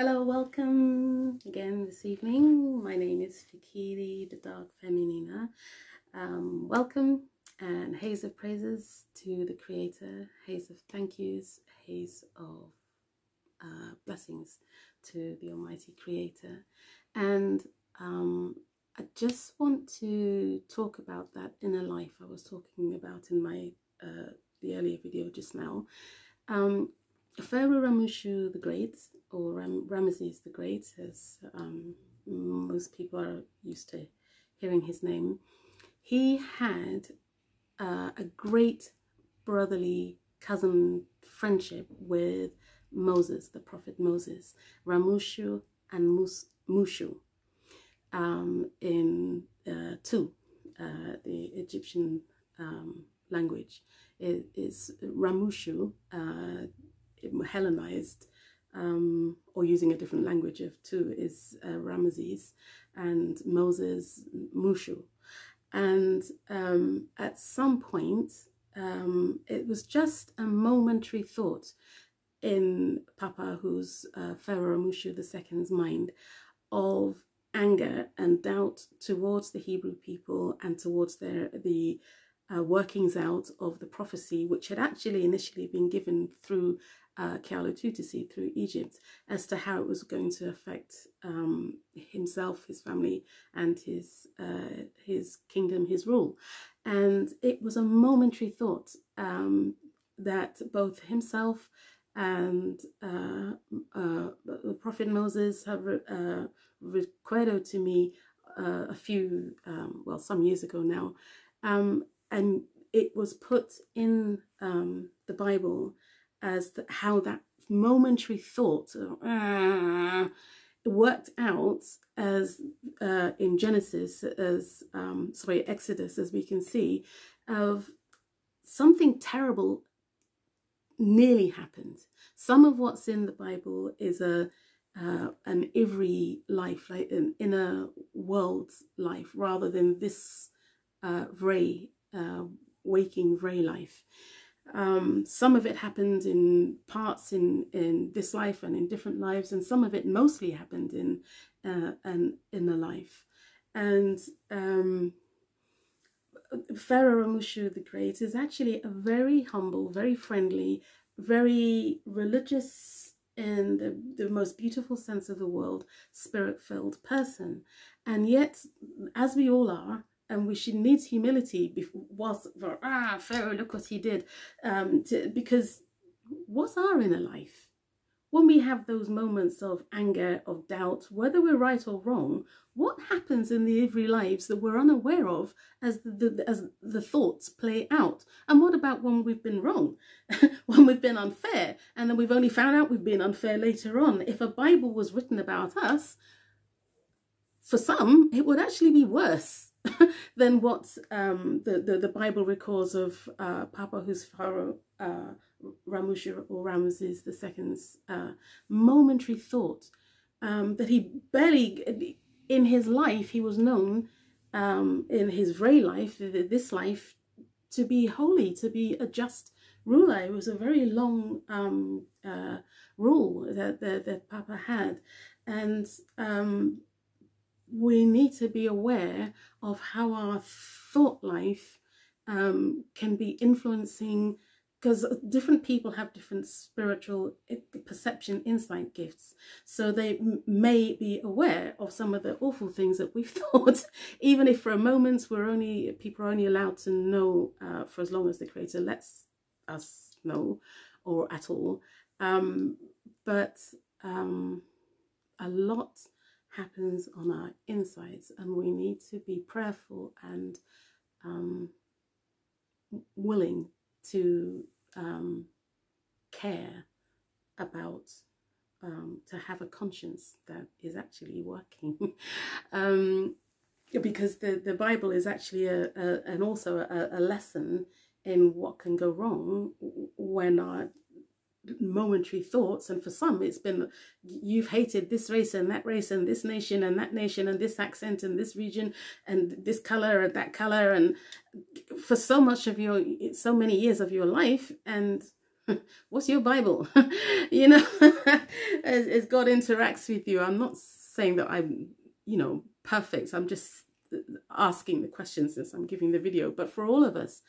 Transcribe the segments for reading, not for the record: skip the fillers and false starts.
Hello, welcome again this evening. My name is Fikiri, the Dark Feminina. Welcome and haze of praises to the Creator, haze of thank yous, haze of blessings to the Almighty Creator. And I just want to talk about that inner life I was talking about in my the earlier video just now. Pharaoh Ramushu the Great, or Ramses the Great, as most people are used to hearing his name, he had a great brotherly cousin friendship with Moses, the prophet Moses, Ramushu and Mushu, in Tu, the Egyptian language. It is Ramushu, Hellenized, or using a different language of Tu, is Ramses, and Moses, Mushu. And at some point, it was just a momentary thought in Papa, who's Pharaoh Ramushu II's mind, of anger and doubt towards the Hebrew people and towards the workings out of the prophecy, which had actually initially been given through Kyalo through Egypt, as to how it was going to affect himself, his family, and his kingdom, his rule. And it was a momentary thought that both himself and the prophet Moses have recorded to me some years ago now, and it was put in the Bible as how that momentary thought worked out as in Genesis, as Exodus, as we can see, of something terrible nearly happened. Some of what's in the Bible is an every life, like an inner world life, rather than this waking Vray life. Some of it happened in parts in this life and in different lives, and some of it mostly happened in an inner life. And Pharaoh Ramushu the Great is actually a very humble, very friendly, very religious, in the most beautiful sense of the word, spirit-filled person. And yet, as we all are, and we should need humility Pharaoh, look what he did, because what's our inner life? When we have those moments of anger, of doubt, whether we're right or wrong, what happens in the every lives that we're unaware of as the thoughts play out? And what about when we've been wrong, when we've been unfair, and then we've only found out we've been unfair later on? If a Bible was written about us, for some, it would actually be worse than what the Bible records of Papa, who's Pharaoh Ramushu or Ramses II's momentary thought, that he barely, in his life, he was known in his Vray life, this life, to be holy, to be a just ruler. It was a very long rule that Papa had, and we need to be aware of how our thought life can be influencing, because different people have different spiritual perception, insight gifts. So they may be aware of some of the awful things that we've thought, even if for a moment people are only allowed to know for as long as the Creator lets us know, or at all. But a lot happens on our insides, and we need to be prayerful and willing to care about, to have a conscience that is actually working, because the Bible is actually also a lesson in what can go wrong when our momentary thoughts. And for some, it's been, you've hated this race and that race and this nation and that nation and this accent and this region and this color and that color, and for so many years of your life, and What's your Bible? You know, as God interacts with you. I'm not saying that I'm, you know, perfect. I'm just asking the questions since I'm giving the video. But for all of us,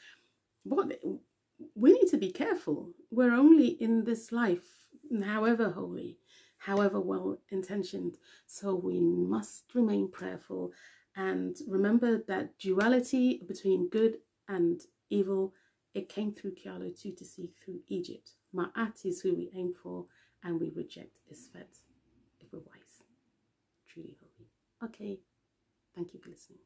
we need to be careful. We're only in this life, however holy, however well-intentioned. So we must remain prayerful and remember that duality between good and evil, it came through Kyalo too, to see through Egypt. Ma'at is who we aim for, and we reject Isfet if we're wise, truly holy. Okay, thank you for listening.